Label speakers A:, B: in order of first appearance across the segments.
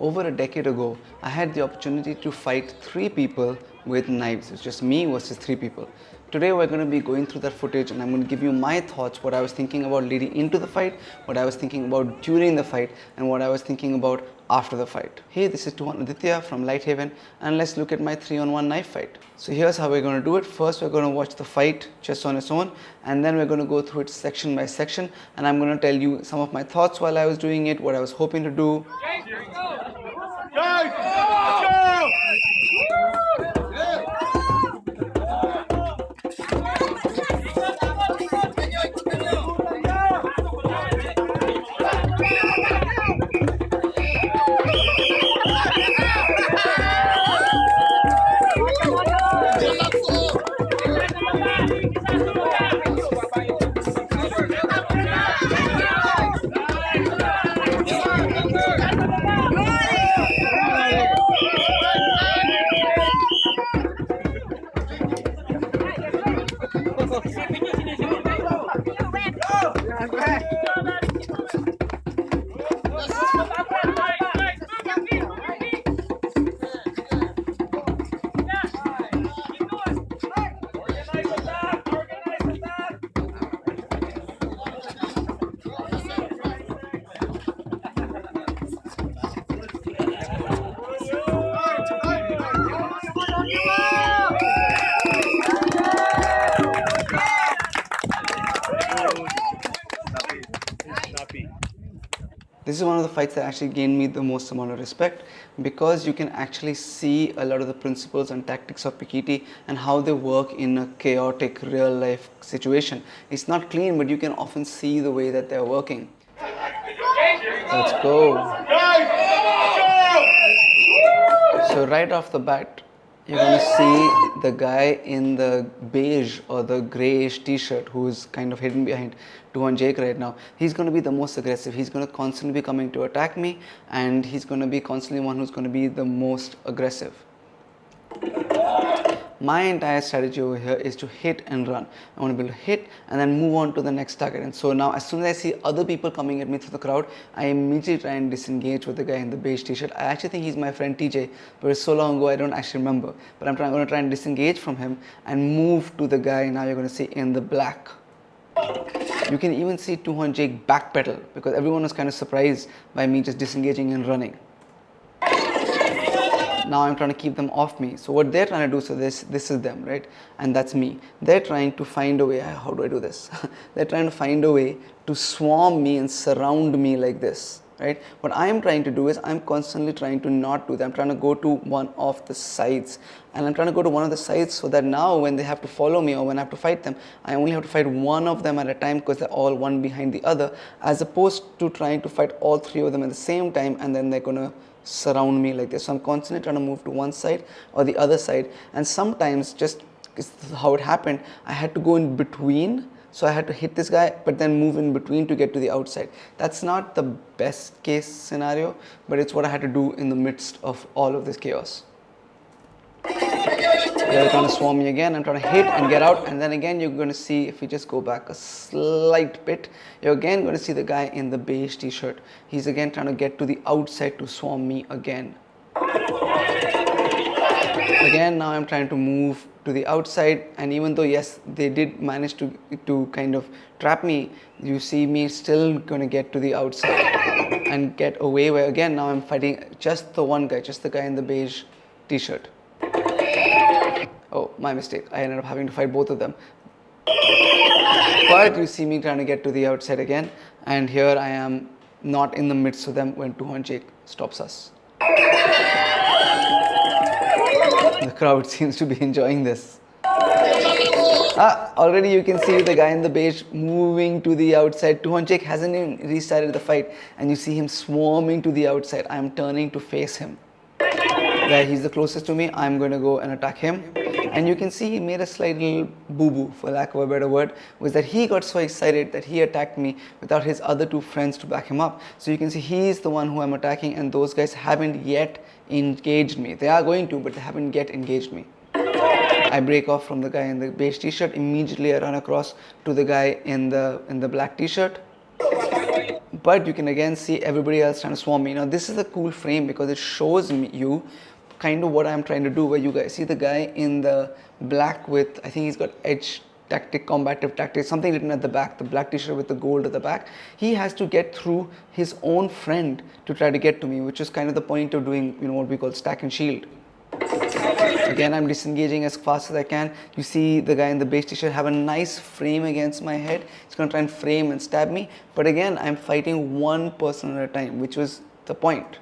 A: Over a decade ago, I had the opportunity to fight 3 people with knives. It's just me versus 3 people. Today we're going to be going through that footage and I'm going to give you my thoughts, what I was thinking about leading into the fight, what I was thinking about during the fight, and what I was thinking about after the fight. Hey, this is Tuhan Aditya from LightHaven, and let's look at my 3-on-1 knife fight. So here's how we're going to do it. First we're going to watch the fight just on its own, and then we're going to go through it section by section, and I'm going to tell you some of my thoughts while I was doing it, what I was hoping to do. This is one of the fights that actually gained me the most amount of respect, because you can actually see a lot of the principles and tactics of Pikiti and how they work in a chaotic real life situation. It's not clean, but you can often see the way that they're working. Let's go. So right off the bat, you're going to see the guy in the beige or the grayish t-shirt who is kind of hidden behind Tuhan Jake right now. He's going to be the most aggressive. He's going to constantly be coming to attack me, and he's going to be constantly one who's going to be the most aggressive. My entire strategy over here is to hit and run. I want to be able to hit and then move on to the next target. And so now as soon as I see other people coming at me through the crowd, I immediately try and disengage with the guy in the beige t-shirt. I actually think he's my friend TJ, but it's so long ago I don't actually remember. But I'm going to try and disengage from him and move to the guy now you're going to see in the black. You can even see Tuhan Jake backpedal because everyone was kind of surprised by me just disengaging and running. Now I'm trying to keep them off me. So what they're trying to do, so this is them, right? And that's me. They're trying to find a way, how do I do this? They're trying to find a way to swarm me and surround me like this, right? What I'm trying to do is I'm constantly trying to not do that. I'm trying to go to one of the sides. And I'm trying to go to one of the sides so that now when they have to follow me or when I have to fight them, I only have to fight one of them at a time because they're all one behind the other, as opposed to trying to fight all 3 of them at the same time and then they're going to surround me like this. So I'm constantly trying to move to one side or the other side, and sometimes just how it happened, I had to go in between. So I had to hit this guy but then move in between to get to the outside. That's not the best case scenario, but it's what I had to do in the midst of all of this chaos. They're trying to swarm me again. I'm trying to hit and get out, and then again you're going to see, if you just go back a slight bit, you're again going to see the guy in the beige t-shirt. He's again trying to get to the outside to swarm me again. Again, now I'm trying to move to the outside, and even though yes, they did manage to kind of trap me, you see me still going to get to the outside and get away, where again now I'm fighting just the one guy, just the guy in the beige t-shirt. Oh, my mistake. I ended up having to fight both of them. But you see me trying to get to the outside again, and here I am not in the midst of them when Tuhan Jake stops us. The crowd seems to be enjoying this. Already you can see the guy in the beige moving to the outside. Tuhan Jake hasn't even restarted the fight, and you see him swarming to the outside. I'm turning to face him. Where he's the closest to me, I'm going to go and attack him. And you can see he made a slight little boo-boo, for lack of a better word, was that he got so excited that he attacked me without his other 2 friends to back him up. So you can see he's the one who I'm attacking, and those guys haven't yet engaged me. They are going to, but they haven't yet engaged me. I break off from the guy in the beige t-shirt. Immediately I run across to the guy in the black t-shirt. but you can again see everybody else trying to swarm me. Now this is a cool frame because it shows you kind of what I'm trying to do, where you guys see the guy in the black with, I think he's got edge tactic, combative tactic, something written at the back, the black t-shirt with the gold at the back. He has to get through his own friend to try to get to me, which is kind of the point of doing, you know, what we call stack and shield. Again, I'm disengaging as fast as I can. You see the guy in the beige t-shirt have a nice frame against my head. He's going to try and frame and stab me. But again, I'm fighting one person at a time, which was the point.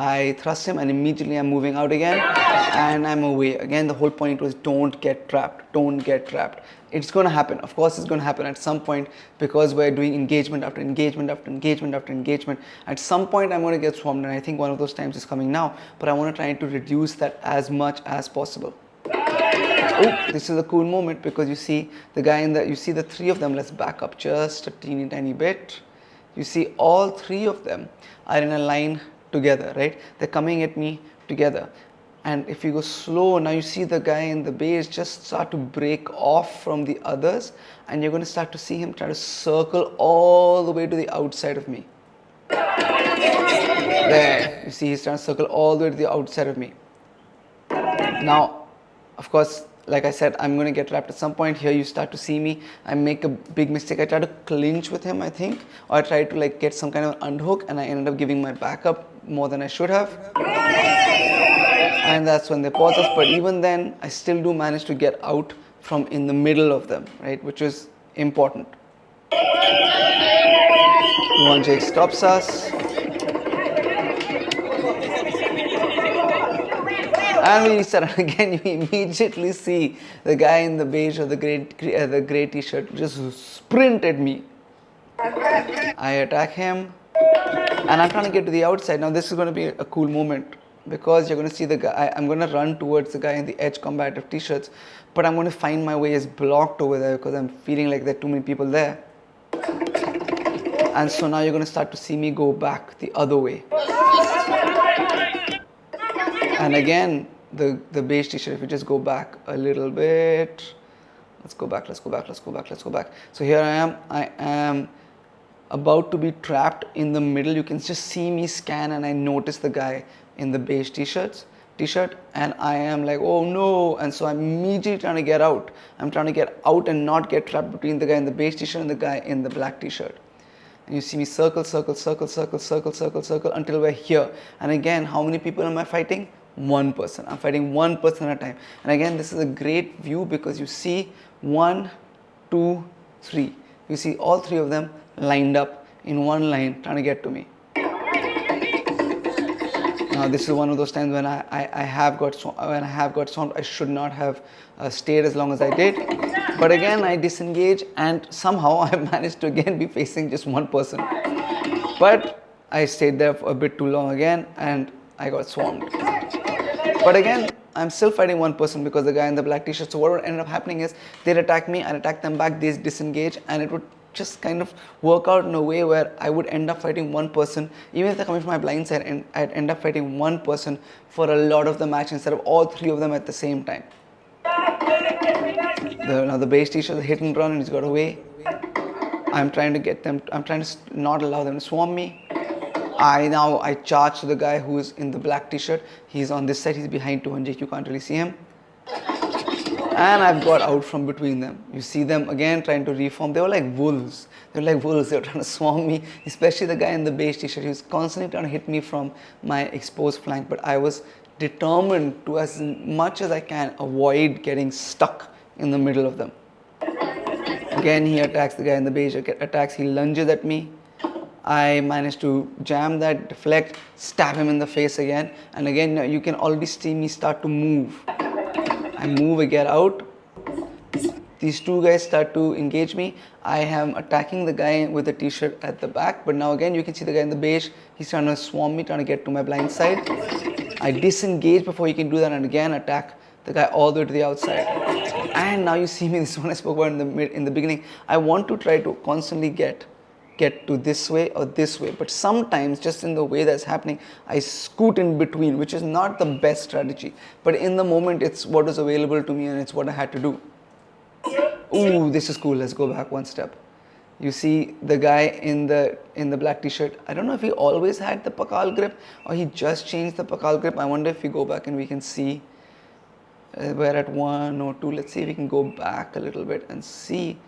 A: I thrust him and immediately I'm moving out again and I'm away. Again, the whole point was don't get trapped. Don't get trapped. It's going to happen. Of course, it's going to happen at some point because we're doing engagement after engagement after engagement after engagement. At some point, I'm going to get swarmed, and I think one of those times is coming now. But I want to try to reduce that as much as possible. Oh, this is a cool moment because you see the guy in the, you see the three of them. Let's back up just a teeny tiny bit. You see all three of them are in a line together, right? They're coming at me together. And if you go slow, now you see the guy in the base just start to break off from the others, and you're going to start to see him try to circle all the way to the outside of me. There, you see he's trying to circle all the way to the outside of me. Now, of course, like I said, I'm going to get trapped at some point. Here you start to see me. I make a big mistake. I try to clinch with him, I think, or I try to like get some kind of underhook, and I ended up giving my back up more than I should have. And that's when they pause us. But even then, I still do manage to get out from in the middle of them, right? Which is important. 2-1 Jake stops us. And we start again. You immediately see the guy in the beige or the grey t-shirt just sprint at me. I attack him, and I'm trying to get to the outside. Now this is going to be a cool moment because you're going to see the guy. I'm going to run towards the guy in the edge combative t-shirts, but I'm going to find my way is blocked over there because I'm feeling like there are too many people there. And so now you're going to start to see me go back the other way. And again, the beige t-shirt, if you just go back a little bit, let's go back. So here I am about to be trapped in the middle. You can just see me scan, and I notice the guy in the beige t-shirt, and I am like, oh no, and so I'm immediately trying to get out. I'm trying to get out and not get trapped between the guy in the beige t-shirt and the guy in the black t-shirt. And you see me circle until we're here. And again, how many people am I fighting? One person. I'm fighting one person at a time. And again, this is a great view because you see 1, 2, 3. You see all three of them lined up in one line trying to get to me. Now this is one of those times when I have got swarmed. I should not have stayed as long as I did. But again, I disengage, and somehow I managed to again be facing just one person. But I stayed there for a bit too long again, and I got swarmed. But again, I'm still fighting one person because the guy in the black t-shirt. So what would end up happening is they'd attack me, I'd attack them back, they'd disengage, and it would just kind of work out in a way where I would end up fighting one person. Even if they're coming from my blind side, and I'd end up fighting one person for a lot of the match instead of all three of them at the same time. Now the beige t-shirt, hit and run, and he's got away. I'm trying to get them, I'm trying to not allow them to swarm me. I charge to the guy who is in the black t-shirt. He's on this side, he's behind 200, you can't really see him. And I've got out from between them. You see them again trying to reform. They were like wolves. They were trying to swarm me, especially the guy in the beige t-shirt. He was constantly trying to hit me from my exposed flank, but I was determined to, as much as I can, avoid getting stuck in the middle of them. Again, he attacks the guy in the beige, he lunges at me. I managed to jam that, deflect, stab him in the face again. And again, you can already see me start to move. I move, I get out. These two guys start to engage me. I am attacking the guy with the t-shirt at the back. But now again, you can see the guy in the beige. He's trying to swarm me, trying to get to my blind side. I disengage before he can do that, and again attack the guy all the way to the outside. And now you see me, this is what I spoke about in the beginning. I want to try to constantly get to this way or this way, but sometimes just in the way that's happening, I scoot in between, which is not the best strategy, but in the moment it's what was available to me and it's what I had to do. Ooh, this is cool. Let's go back one step. You see the guy in the black t-shirt. I don't know if he always had the pakal grip or he just changed the pakal grip. I wonder if we go back and we can see. We're at 1 or 2. Let's see if we can go back a little bit and see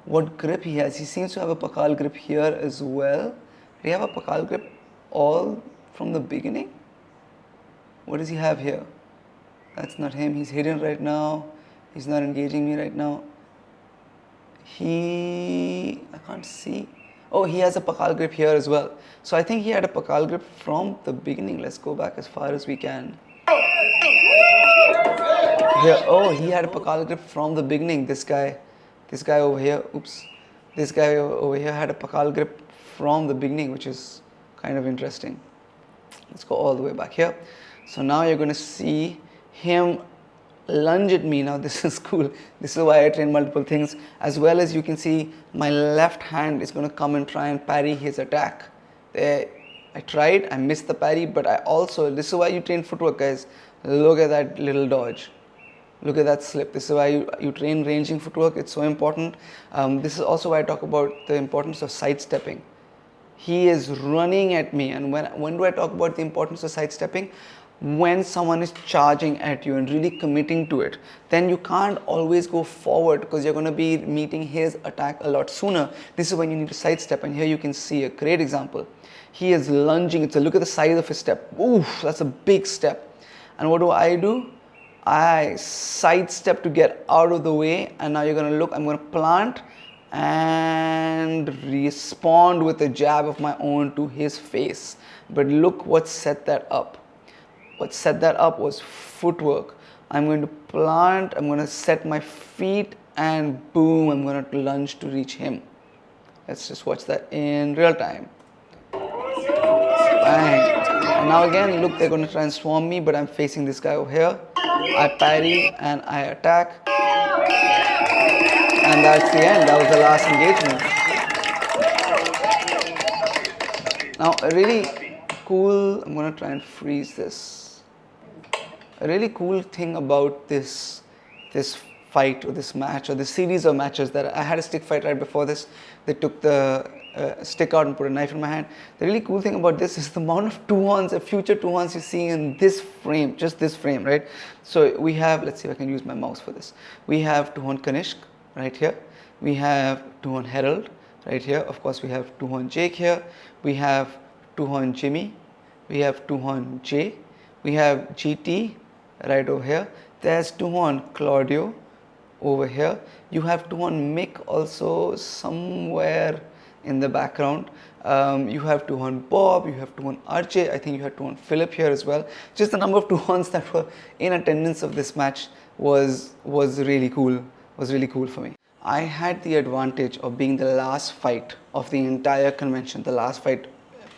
A: what grip he has. He seems to have a pakal grip here as well. Did he have a pakal grip all from the beginning? What does he have here? That's not him. He's hidden right now. He's not engaging me right now. I can't see. Oh, he has a pakal grip here as well. So I think he had a pakal grip from the beginning. Let's go back as far as we can. Here, oh, he had a pakal grip from the beginning. This guy over here, oops. This guy over here had a pakal grip from the beginning, which is kind of interesting. Let's go all the way back here. So now you're going to see him lunge at me. Now this is cool. This is why I train multiple things. As well as you can see my left hand is going to come and try and parry his attack. There, I tried, I missed the parry, but I also, this is why you train footwork, guys. Look at that little dodge. Look at that slip. This is why you train ranging footwork. It's so important. This is also why I talk about the importance of sidestepping. He is running at me, and when do I talk about the importance of sidestepping? When someone is charging at you and really committing to it, then you can't always go forward because you're going to be meeting his attack a lot sooner. This is when you need to sidestep, and here you can see a great example. He is lunging. So look at the size of his step. Oof, that's a big step. And what do? I sidestep to get out of the way, and now you're going to look. I'm going to plant and respond with a jab of my own to his face. But look what set that up. What set that up was footwork. I'm going to plant, I'm going to set my feet, and boom, I'm going to lunge to reach him. Let's just watch that in real time. Bang. And now again, look, they're going to transform me, but I'm facing this guy over here. I parry and I attack. And that's the end. That was the last engagement. Now, a really cool, I'm going to try and freeze this. A really cool thing about this fight or this match or this series of matches that I had a stick fight right before this. They took the stick out and put a knife in my hand. The really cool thing about this is the amount of two-ons, future two-ons you see in this frame, just this frame, right? So we have, let's see if I can use my mouse for this. We have two-on Kanishk right here. We have two-on Herald right here. Of course, we have two-on Jake here. We have two-on Jimmy. We have two-on Jay. We have GT right over here. There's two-on Claudio over here. You have two-on Mick also somewhere in the background. You have two-on Bob, you have two-on RJ, I think you have two-on Philip here as well. Just the number of two-ons that were in attendance of this match was really cool, for me. I had the advantage of being the last fight of the entire convention, the last fight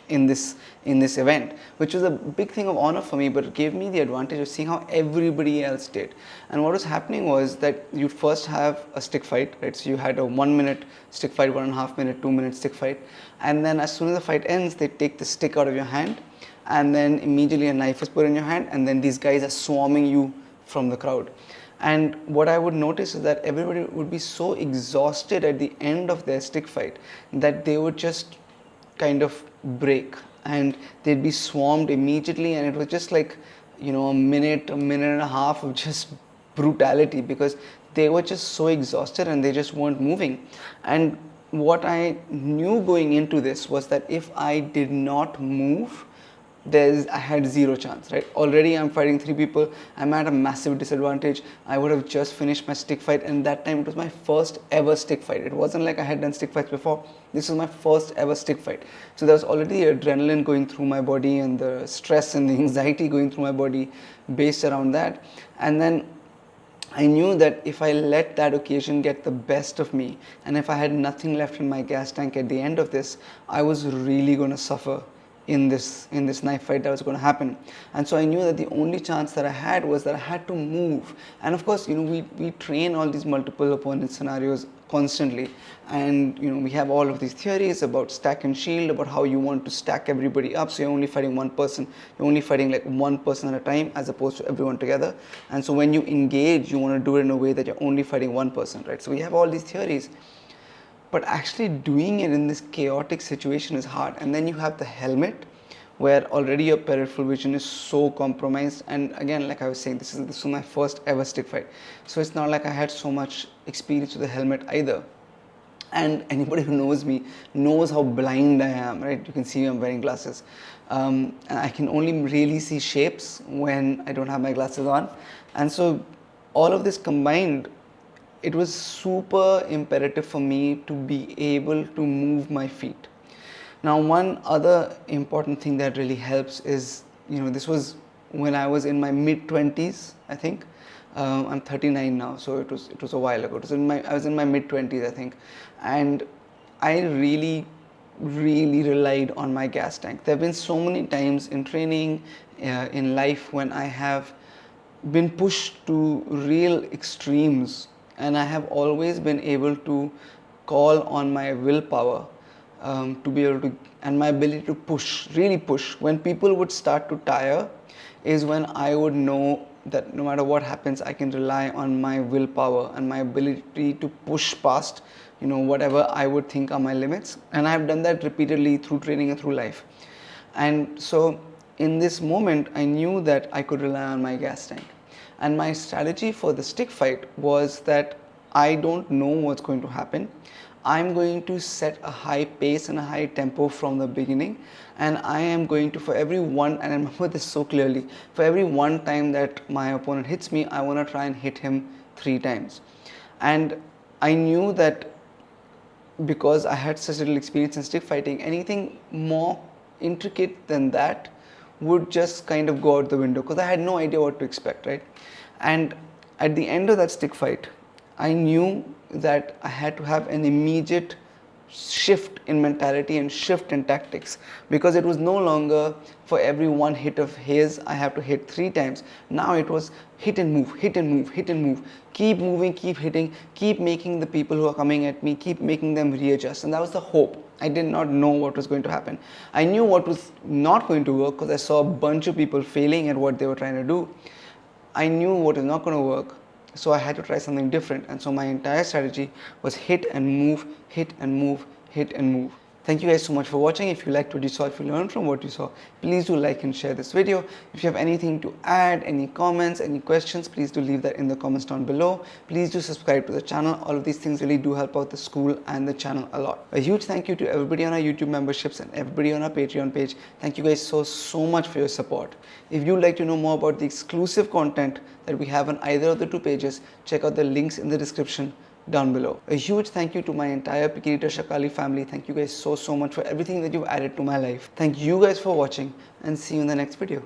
A: in this event, which was a big thing of honor for me, but it gave me the advantage of seeing how everybody else did. And what was happening was that you first have a stick fight, right? So you had a 1 minute stick fight, 1.5 minute, 2 minute stick fight, and then as soon as the fight ends, they take the stick out of your hand, and then immediately a knife is put in your hand, and then these guys are swarming you from the crowd. And what I would notice is that everybody would be so exhausted at the end of their stick fight that they would just kind of break and they'd be swarmed immediately, and it was just like, you know, a minute and a half of just brutality because they were just so exhausted and they just weren't moving. And what I knew going into this was that if I did not move, I had zero chance, right? Already I'm fighting 3 people. I'm at a massive disadvantage. I would have just finished my stick fight, and that time it was my first ever stick fight. It wasn't like I had done stick fights before. This was my first ever stick fight. So there was already adrenaline going through my body and the stress and the anxiety going through my body based around that. And then I knew that if I let that occasion get the best of me, and if I had nothing left in my gas tank at the end of this, I was really going to suffer in this knife fight that was going to happen. And so I knew that the only chance that I had was that I had to move. And of course, you know, we train all these multiple opponent scenarios constantly, and you know, we have all of these theories about stack and shield, about how you want to stack everybody up, so you're only fighting one person, you're only fighting like one person at a time as opposed to everyone together. And so when you engage, you want to do it in a way that you're only fighting one person, right? So we have all these theories. but actually doing it in this chaotic situation is hard. And then you have the helmet, where already your peripheral vision is so compromised. And again, like I was saying, this was my first ever stick fight, so it's not like I had so much experience with the helmet either. And anybody who knows me knows how blind I am, right? You can see I'm wearing glasses, and I can only really see shapes when I don't have my glasses on. And so all of this combined, it was super imperative for me to be able to move my feet. Now, one other important thing that really helps is, this was when I was in my mid-20s, I think. I'm 39 now, so it was a while ago. I was in my mid-20s, I think, and I really relied on my gas tank. There have been so many times in training, in life, when I have been pushed to real extremes, and I have always been able to call on my willpower, to be able to, and my ability to push, really push. When people would start to tire is when I would know that no matter what happens, I can rely on my willpower and my ability to push past, whatever I would think are my limits. And I've done that repeatedly through training and through life. And so in this moment, I knew that I could rely on my gas tank. And my strategy for the stick fight was that I don't know what's going to happen. I'm going to set a high pace and a high tempo from the beginning, and I am going to, for every one, and I remember this so clearly, for every one time that my opponent hits me, I want to try and hit him 3 times. And I knew that because I had such little experience in stick fighting, anything more intricate than that would just kind of go out the window, because I had no idea what to expect, right? And at the end of that stick fight, I knew that I had to have an immediate shift in mentality and shift in tactics, because it was no longer for every one hit of his I have to hit 3 times. Now it was hit and move, hit and move, hit and move, keep moving, keep hitting, keep making the people who are coming at me, keep making them readjust. And that was the hope. I did not know what was going to happen. I knew what was not going to work because I saw a bunch of people failing at what they were trying to do. I knew what was not going to work, so I had to try something different. And so my entire strategy was hit and move, hit and move, hit and move. Thank you guys so much for watching. If you liked what you saw, if you learned from what you saw, please do like and share this video. If you have anything to add, any comments, any questions, please do leave that in the comments down below. Please do subscribe to the channel. All of these things really do help out the school and the channel a lot. A huge thank you to everybody on our YouTube memberships and everybody on our Patreon page. Thank you guys so much for your support. If you'd like to know more about the exclusive content that we have on either of the 2 pages, check out the links in the description down below. A huge thank you to my entire Pikirita Shakali family. Thank you guys so much for everything that you've added to my life. Thank you guys for watching, and see you in the next video.